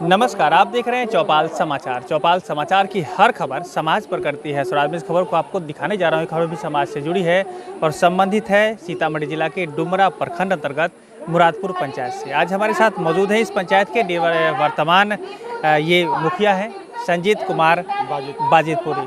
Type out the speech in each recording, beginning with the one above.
नमस्कार, आप देख रहे हैं चौपाल समाचार। चौपाल समाचार की हर खबर समाज पर करती है। और आज मैं इस खबर को आपको दिखाने जा रहा हूँ। खबर भी समाज से जुड़ी है और संबंधित है सीतामढ़ी जिला के डुमरा प्रखंड अंतर्गत मुरादपुर पंचायत से। आज हमारे साथ मौजूद है इस पंचायत के वर्तमान ये मुखिया हैं संजीत कुमार बाजितपुरी।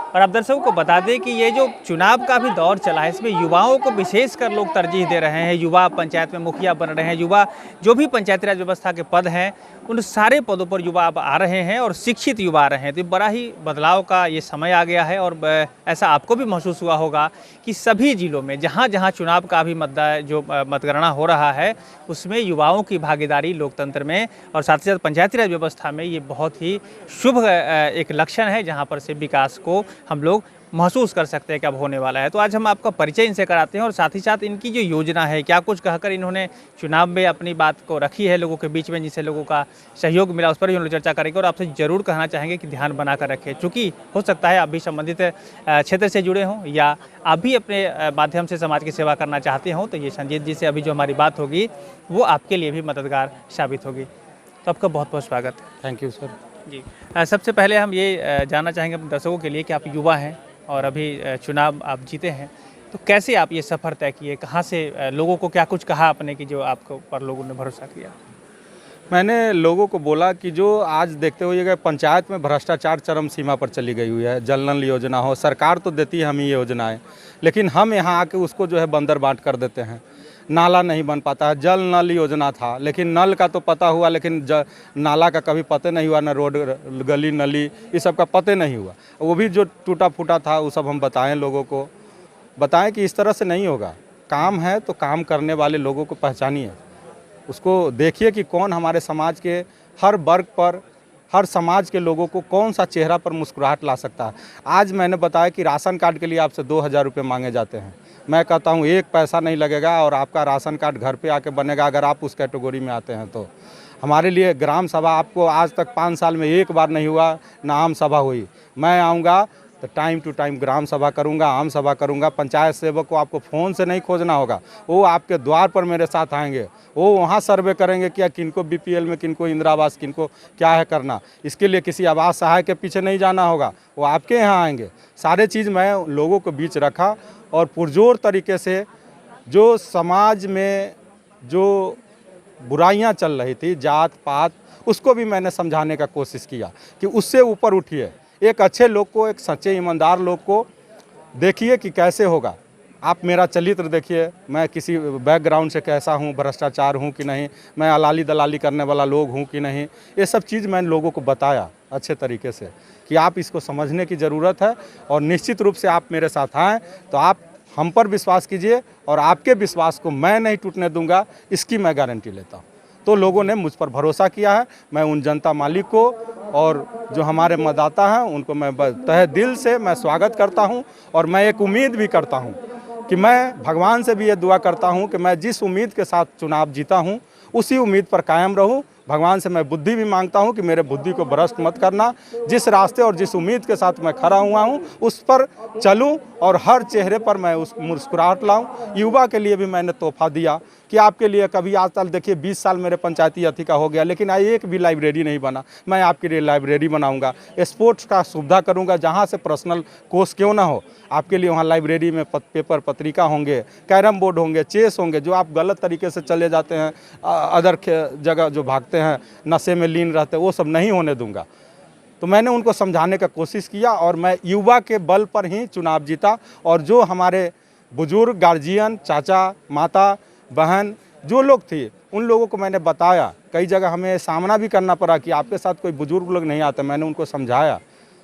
और आप दर्शकों को बता दें कि ये जो चुनाव का भी दौर चला है, इसमें युवाओं को विशेषकर लोग तरजीह दे रहे हैं। युवा पंचायत में मुखिया बन रहे हैं। युवा जो भी पंचायती राज व्यवस्था के पद हैं, उन सारे पदों पर युवा अब आ रहे हैं और शिक्षित युवा आ रहे हैं। तो बड़ा ही बदलाव का ये समय आ गया है। और ऐसा आपको भी महसूस हुआ होगा कि सभी जिलों में जहाँ जहाँ चुनाव का भी मतगणना हो रहा है, उसमें युवाओं की भागीदारी लोकतंत्र में और साथ ही साथ पंचायती राज व्यवस्था में ये बहुत ही शुभ एक लक्षण है, जहाँ पर से विकास को हम लोग महसूस कर सकते हैं कि अब होने वाला है। तो आज हम आपका परिचय इनसे कराते हैं और साथ ही साथ इनकी जो योजना है, क्या कुछ कहकर इन्होंने चुनाव में अपनी बात को रखी है लोगों के बीच में, जिससे लोगों का सहयोग मिला, उस पर भी हम लोग चर्चा करेंगे। और आपसे जरूर कहना चाहेंगे कि ध्यान बनाकर रखें, चूँकि हो सकता है आप भी संबंधित क्षेत्र से जुड़े हों या आप भी अपने माध्यम से समाज की सेवा करना चाहते हों, तो ये संजीत जी से अभी जो हमारी बात होगी वो आपके लिए भी मददगार साबित होगी। तो आपका बहुत बहुत स्वागत है। Thank you sir. जी, सबसे पहले हम ये जानना चाहेंगे अपने दर्शकों के लिए कि आप युवा हैं और अभी चुनाव आप जीते हैं, तो कैसे आप ये सफ़र तय किए, कहाँ से लोगों को क्या कुछ कहा आपने कि जो आपको पर लोगों ने भरोसा किया? मैंने लोगों को बोला कि जो आज देखते हुए पंचायत में भ्रष्टाचार चरम सीमा पर चली गई हुई है। जल नल योजना हो, सरकार तो देती है हमें ये योजनाएं, लेकिन हम यहाँ आके उसको जो है बंदर बांट कर देते हैं। नाला नहीं बन पाता है। जल नल योजना था, लेकिन नल का तो पता हुआ, लेकिन नाला का कभी पता नहीं हुआ, न रोड गली नली ये सब का पता नहीं हुआ। वो भी जो टूटा फूटा था वो सब हम बताएं, लोगों को बताएं कि इस तरह से नहीं होगा। काम है तो काम करने वाले लोगों को पहचानिए, उसको देखिए कि कौन हमारे समाज के हर वर्ग पर, हर समाज के लोगों को कौन सा चेहरा पर मुस्कुराहट ला सकता है। आज मैंने बताया कि राशन कार्ड के लिए आपसे 2000 रुपये मांगे जाते हैं। मैं कहता हूँ एक पैसा नहीं लगेगा और आपका राशन कार्ड घर पे आके बनेगा, अगर आप उस कैटेगरी में आते हैं तो। हमारे लिए ग्राम सभा आपको आज तक 5 साल में एक बार नहीं हुआ, ना आम सभा हुई। मैं आऊँगा तो टाइम टू टाइम ग्राम सभा करूंगा, आम सभा करूंगा। पंचायत सेवक को आपको फ़ोन से नहीं खोजना होगा, वो आपके द्वार पर मेरे साथ आएंगे। वो वहाँ सर्वे करेंगे क्या किनको बीपीएल में, किनको इंदिरा आवास, किनको क्या है करना। इसके लिए किसी आवास सहायक के पीछे नहीं जाना होगा, वो आपके यहाँ आएंगे। सारे चीज़ मैं लोगों को बीच रखा और पुरजोर तरीके से जो समाज में जो बुराइयाँ चल रही थी, जात पात, उसको भी मैंने समझाने का कोशिश किया कि उससे ऊपर उठिए। एक अच्छे लोग को, एक सच्चे ईमानदार लोग को देखिए कि कैसे होगा। आप मेरा चरित्र देखिए, मैं किसी बैकग्राउंड से कैसा हूँ, भ्रष्टाचार हूँ कि नहीं, मैं अलाली दलाली करने वाला लोग हूँ कि नहीं। ये सब चीज़ मैंने लोगों को बताया अच्छे तरीके से कि आप इसको समझने की ज़रूरत है। और निश्चित रूप से आप मेरे साथ आएँ तो आप हम पर विश्वास कीजिए और आपके विश्वास को मैं नहीं टूटने दूँगा, इसकी मैं गारंटी लेता हूँ। तो लोगों ने मुझ पर भरोसा किया है। मैं उन जनता मालिक को और जो हमारे मतदाता हैं उनको मैं तहे दिल से मैं स्वागत करता हूं। और मैं एक उम्मीद भी करता हूं कि मैं भगवान से भी ये दुआ करता हूं कि मैं जिस उम्मीद के साथ चुनाव जीता हूं उसी उम्मीद पर कायम रहूं। भगवान से मैं बुद्धि भी मांगता हूं कि मेरे बुद्धि को भ्रष्ट मत करना। जिस रास्ते और जिस उम्मीद के साथ मैं खड़ा हुआ हूं उस पर चलूं और हर चेहरे पर मैं उस मुस्कुराहट लाऊं। युवा के लिए भी मैंने तोहफा दिया कि आपके लिए कभी आज तक देखिए 20 साल मेरे पंचायती अथी का हो गया, लेकिन एक भी लाइब्रेरी नहीं बना। मैं आपके लिए लाइब्रेरी बनाऊंगा, स्पोर्ट्स का सुविधा करूंगा, जहां से पर्सनल कोर्स क्यों ना हो आपके लिए वहां लाइब्रेरी में पेपर पत्रिका होंगे, कैरम बोर्ड होंगे, चेस होंगे। जो आप गलत तरीके से चले जाते हैं, अदर जगह जो भागते हैं, नशे में लीन रहते हैं, वो सब नहीं होने दूंगा। तो मैंने उनको समझाने का कोशिश किया और मैं युवा के बल पर ही चुनाव जीता। और जो हमारे बुजुर्ग, गार्जियन, चाचा, माता, बहन जो लोग थे, उन लोगों को मैंने बताया। कई जगह हमें सामना भी करना पड़ा कि आपके साथ कोई बुजुर्ग लोग नहीं आते। मैंने उनको समझाया,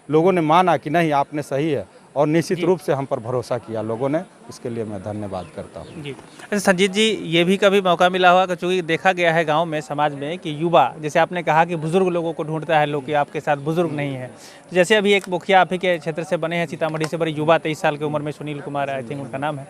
लोगों ने माना कि नहीं आपने सही है और निश्चित रूप से हम पर भरोसा किया लोगों ने। इसके लिए मैं धन्यवाद करता हूँ। जी, अच्छा संजीत जी, ये भी कभी मौका मिला होगा कि चूँकि देखा गया है गांव में, समाज में, कि युवा, जैसे आपने कहा कि बुजुर्ग लोगों को ढूंढता है लोग कि आपके साथ बुजुर्ग नहीं है। तो जैसे अभी एक मुखिया आप ही के क्षेत्र से बने हैं, सीतामढ़ी से, बड़ी युवा 23 साल की उम्र में, सुनील कुमार आई थिंक उनका नाम है।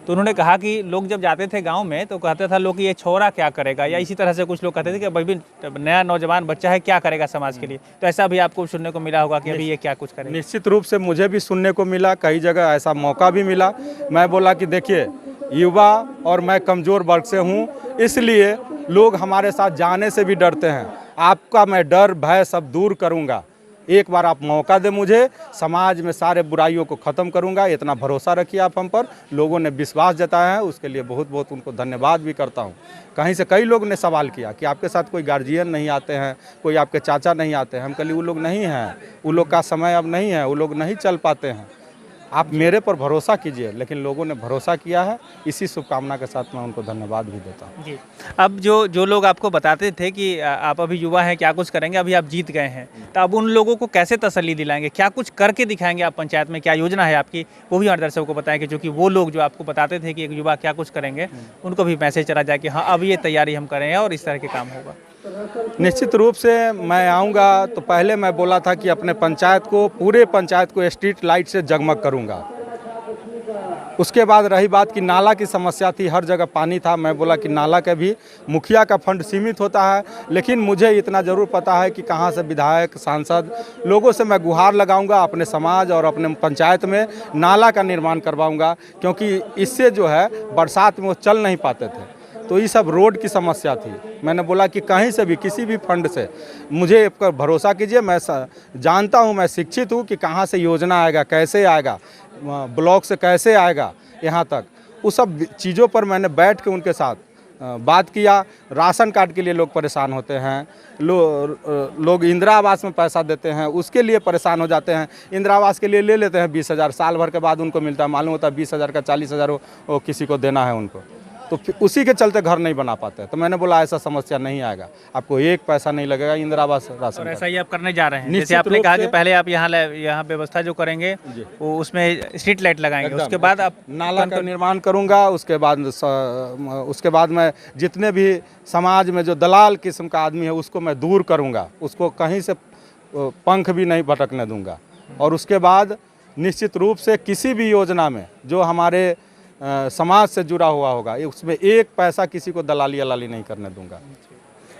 तो उन्होंने कहा कि लोग जब जाते थे गांव में तो कहते था लोग कि ये छोरा क्या करेगा, या इसी तरह से कुछ लोग कहते थे कि भाई नया नौजवान बच्चा है, क्या करेगा समाज के लिए। तो ऐसा भी आपको सुनने को मिला होगा कि अभी ये क्या कुछ करेगा? निश्चित रूप से मुझे भी सुनने को मिला, कई जगह ऐसा मौका भी मिला। मैं बोला कि देखिए युवा और मैं कमज़ोर वर्ग से हूँ, इसलिए लोग हमारे साथ जाने से भी डरते हैं। आपका मैं डर भय सब दूर करूँगा। एक बार आप मौका दें मुझे, समाज में सारे बुराइयों को ख़त्म करूंगा। इतना भरोसा रखिए आप हम पर। लोगों ने विश्वास जताया है, उसके लिए बहुत बहुत उनको धन्यवाद भी करता हूं। कहीं से कई लोग ने सवाल किया कि आपके साथ कोई गार्जियन नहीं आते हैं, कोई आपके चाचा नहीं आते हैं। हम कह लिए वो लोग नहीं हैं, वो लोग का समय अब नहीं है, वो लोग नहीं चल पाते हैं। आप मेरे पर भरोसा कीजिए। लेकिन लोगों ने भरोसा किया है, इसी शुभकामना के साथ मैं उनको धन्यवाद भी देता हूँ। जी। अब जो लोग आपको बताते थे कि आप अभी युवा हैं, क्या कुछ करेंगे, अभी आप जीत गए हैं, तो अब उन लोगों को कैसे तसल्ली दिलाएंगे, क्या कुछ करके दिखाएंगे आप पंचायत में, क्या योजना है आपकी, वो भी हमारे दर्शकों को बताएंगे। क्योंकि वो लोग जो आपको बताते थे कि एक युवा क्या कुछ करेंगे, उनको भी मैसेज चला जाए कि हाँ अब ये तैयारी हम करें और इस तरह के काम होगा। निश्चित रूप से मैं आऊँगा तो पहले मैं बोला था कि अपने पंचायत को, पूरे पंचायत को स्ट्रीट लाइट से जगमग करूँगा। उसके बाद रही बात कि नाला की समस्या थी, हर जगह पानी था। मैं बोला कि नाला का भी मुखिया का फंड सीमित होता है, लेकिन मुझे इतना ज़रूर पता है कि कहाँ से विधायक सांसद लोगों से मैं गुहार लगाऊंगा, अपने समाज और अपने पंचायत में नाला का निर्माण करवाऊंगा। क्योंकि इससे जो है बरसात में वो चल नहीं पाते थे, तो ये सब रोड की समस्या थी। मैंने बोला कि कहीं से भी किसी भी फंड से मुझे पर भरोसा कीजिए, मैं जानता हूँ, मैं शिक्षित हूँ कि कहाँ से योजना आएगा, कैसे आएगा, ब्लॉक से कैसे आएगा यहाँ तक। उस सब चीज़ों पर मैंने बैठ के उनके साथ बात किया। राशन कार्ड के लिए लोग परेशान होते हैं, लोग इंदिरा आवास में पैसा देते हैं, उसके लिए परेशान हो जाते हैं। इंदिरा आवास के लिए ले लेते हैं 20,000, साल भर के बाद उनको मिलता है, मालूम होता है 20,000 का 40,000 वो किसी को देना है उनको, तो फिर उसी के चलते घर नहीं बना पाते। तो मैंने बोला ऐसा समस्या नहीं आएगा, आपको एक पैसा नहीं लगेगा इंदिरा आवास राशन। और ऐसा ही आप करने जा रहे हैं, निश्चित जैसे आपने रूप कहा से। कि पहले आप यहाँ व्यवस्था जो करेंगे वो उसमें स्ट्रीट लाइट लगाएंगे, उसके बाद आप नाला का निर्माण करूंगा। उसके बाद मैं जितने भी समाज में जो दलाल किस्म का आदमी है उसको मैं दूर करूंगा, उसको कहीं से पंख भी नहीं भटकने दूंगा। और उसके बाद निश्चित रूप से किसी भी योजना में जो हमारे समाज से जुड़ा हुआ होगा, उसमें एक पैसा किसी को दलाली अलाली नहीं करने दूंगा।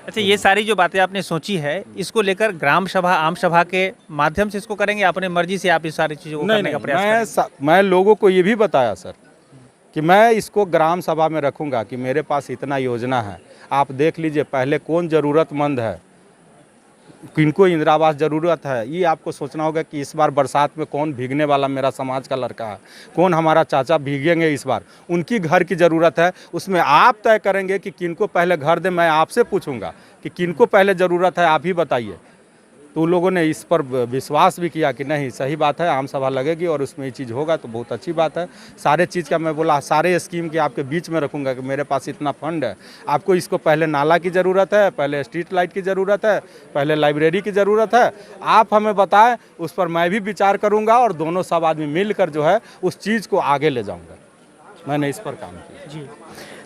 अच्छा, ये सारी जो बातें आपने सोची है, इसको लेकर ग्राम सभा, आम सभा के माध्यम से इसको करेंगे, अपने मर्जी से आप इस सारी चीज़ों को करने का प्रयास करेंगे? मैं लोगों को ये भी बताया सर कि मैं इसको ग्राम सभा में रखूंगा कि मेरे पास इतना योजना है, आप देख लीजिए पहले कौन ज़रूरतमंद है, किनको इंदिरा आवास ज़रूरत है। ये आपको सोचना होगा कि इस बार बरसात में कौन भीगने वाला मेरा समाज का लड़का है, कौन हमारा चाचा भीगेंगे इस बार, उनकी घर की ज़रूरत है। उसमें आप तय करेंगे कि किनको पहले घर दें। मैं आपसे पूछूंगा कि किनको पहले ज़रूरत है, आप ही बताइए। तो उन लोगों ने इस पर विश्वास भी किया कि नहीं सही बात है, आम सभा लगेगी और उसमें ये चीज़ होगा तो बहुत अच्छी बात है। सारे चीज़ का मैं बोला सारे स्कीम के आपके बीच में रखूंगा कि मेरे पास इतना फंड है, आपको इसको पहले नाला की ज़रूरत है, पहले स्ट्रीट लाइट की ज़रूरत है, पहले लाइब्रेरी की ज़रूरत है, आप हमें बताएं, उस पर मैं भी विचार करूँगा और दोनों सब आदमी मिलकर जो है उस चीज़ को आगे ले जाऊँगा। मैंने इस पर काम किया। जी,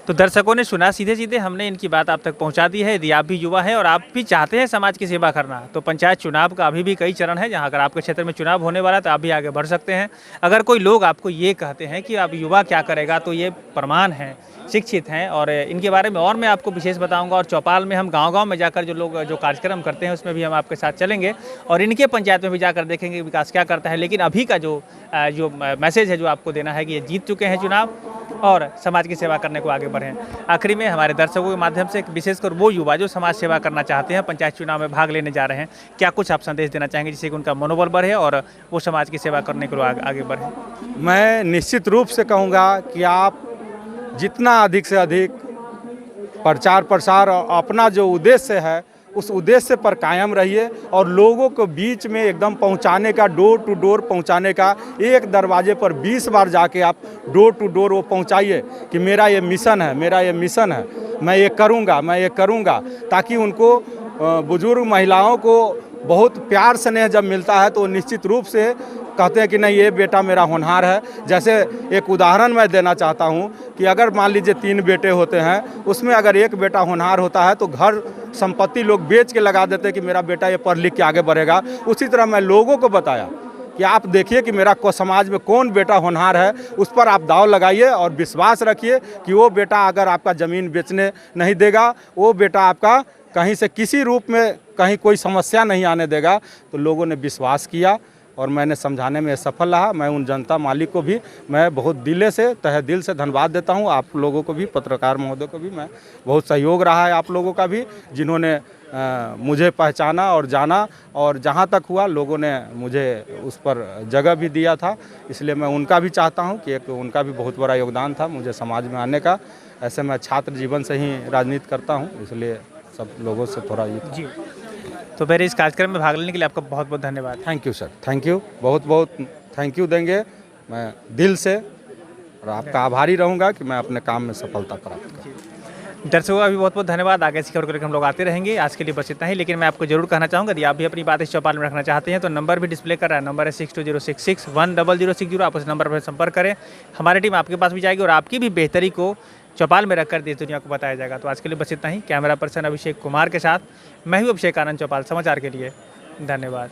तो दर्शकों ने सुना, सीधे सीधे हमने इनकी बात आप तक पहुंचा दी है। यदि आप भी युवा हैं और आप भी चाहते हैं समाज की सेवा करना, तो पंचायत चुनाव का अभी भी कई चरण है, जहां अगर आपके क्षेत्र में चुनाव होने वाला है तो आप भी आगे बढ़ सकते हैं। अगर कोई लोग आपको ये कहते हैं कि आप युवा क्या करेगा, तो ये प्रमाण है, शिक्षित हैं और इनके बारे में और मैं आपको विशेष बताऊंगा। और चौपाल में हम गांव-गांव में जाकर जो लोग जो कार्यक्रम करते हैं उसमें भी हम आपके साथ चलेंगे और इनके पंचायत में भी जाकर देखेंगे विकास क्या करता है। लेकिन अभी का जो मैसेज है जो आपको देना है कि ये जीत चुके हैं चुनाव और समाज की सेवा करने को आगे बढ़ें। आखिरी में हमारे दर्शकों के माध्यम से विशेषकर वो युवा जो समाज सेवा करना चाहते हैं, पंचायत चुनाव में भाग लेने जा रहे हैं, क्या कुछ आप संदेश देना चाहेंगे जिससे कि उनका मनोबल बढ़े और वो समाज की सेवा करने के लिए आगे बढ़ें? मैं निश्चित रूप से कहूँगा कि आप जितना अधिक से अधिक प्रचार प्रसार और अपना जो उद्देश्य है उस उद्देश्य पर कायम रहिए और लोगों को बीच में एकदम पहुंचाने का, डोर टू डोर पहुंचाने का। एक दरवाजे पर 20 बार जाके आप डोर टू डोर वो पहुंचाइए कि मेरा ये मिशन है, मेरा ये मिशन है, मैं ये करूंगा, मैं ये करूंगा, ताकि उनको बुजुर्ग महिलाओं को बहुत प्यार स्नेह जब मिलता है तो निश्चित रूप से कहते हैं कि नहीं ये बेटा मेरा होनहार है। जैसे एक उदाहरण मैं देना चाहता हूं कि अगर मान लीजिए 3 बेटे होते हैं, उसमें अगर एक बेटा होनहार होता है तो घर संपत्ति लोग बेच के लगा देते हैं कि मेरा बेटा ये पढ़ लिख के आगे बढ़ेगा। उसी तरह मैं लोगों को बताया कि आप देखिए कि मेरा समाज में कौन बेटा होनहार है, उस पर आप दाव लगाइए और विश्वास रखिए कि वो बेटा अगर आपका ज़मीन बेचने नहीं देगा, वो बेटा आपका कहीं से किसी रूप में कहीं कोई समस्या नहीं आने देगा। तो लोगों ने विश्वास किया, और मैंने समझाने में सफल रहा। मैं उन जनता मालिक को भी मैं बहुत दिले से तहे दिल से धन्यवाद देता हूँ। आप लोगों को भी, पत्रकार महोदय को भी मैं बहुत सहयोग रहा है आप लोगों का भी, जिन्होंने मुझे पहचाना और जाना, और जहाँ तक हुआ लोगों ने मुझे उस पर जगह भी दिया था। इसलिए मैं उनका भी चाहता हूँ कि एक उनका भी बहुत बड़ा योगदान था मुझे समाज में आने का। ऐसे मैं छात्र जीवन से ही राजनीति करता हूँ, इसलिए सब लोगों से थोड़ा ये जी। तो मेरे इस कार्यक्रम में भाग लेने के लिए आपका बहुत बहुत धन्यवाद। Thank you sir, thank you, बहुत बहुत थैंक यू देंगे मैं दिल से, और आपका आभारी रहूँगा कि मैं अपने काम में सफलता प्राप्त करूँ। दर्शकों का भी बहुत बहुत धन्यवाद। आगे इसी खबर को लेकर हम लोग आते रहेंगे। आज के लिए बस इतना ही, लेकिन मैं आपको जरूर कहना चाहूँगा, यदि आप भी अपनी बात इस चौपाल में रखना चाहते हैं तो नंबर भी डिस्प्ले कर रहा है। नंबर है 6206610060। आप उस नंबर पर संपर्क करें, हमारी टीम आपके पास भी जाएगी और आपकी भी बेहतरी को चौपाल में रखकर देश दुनिया को बताया जाएगा। तो आज के लिए बस इतना ही। कैमरा पर्सन अभिषेक कुमार के साथ मैं हूँ अभिषेक आनंद, चौपाल समाचार के लिए। धन्यवाद।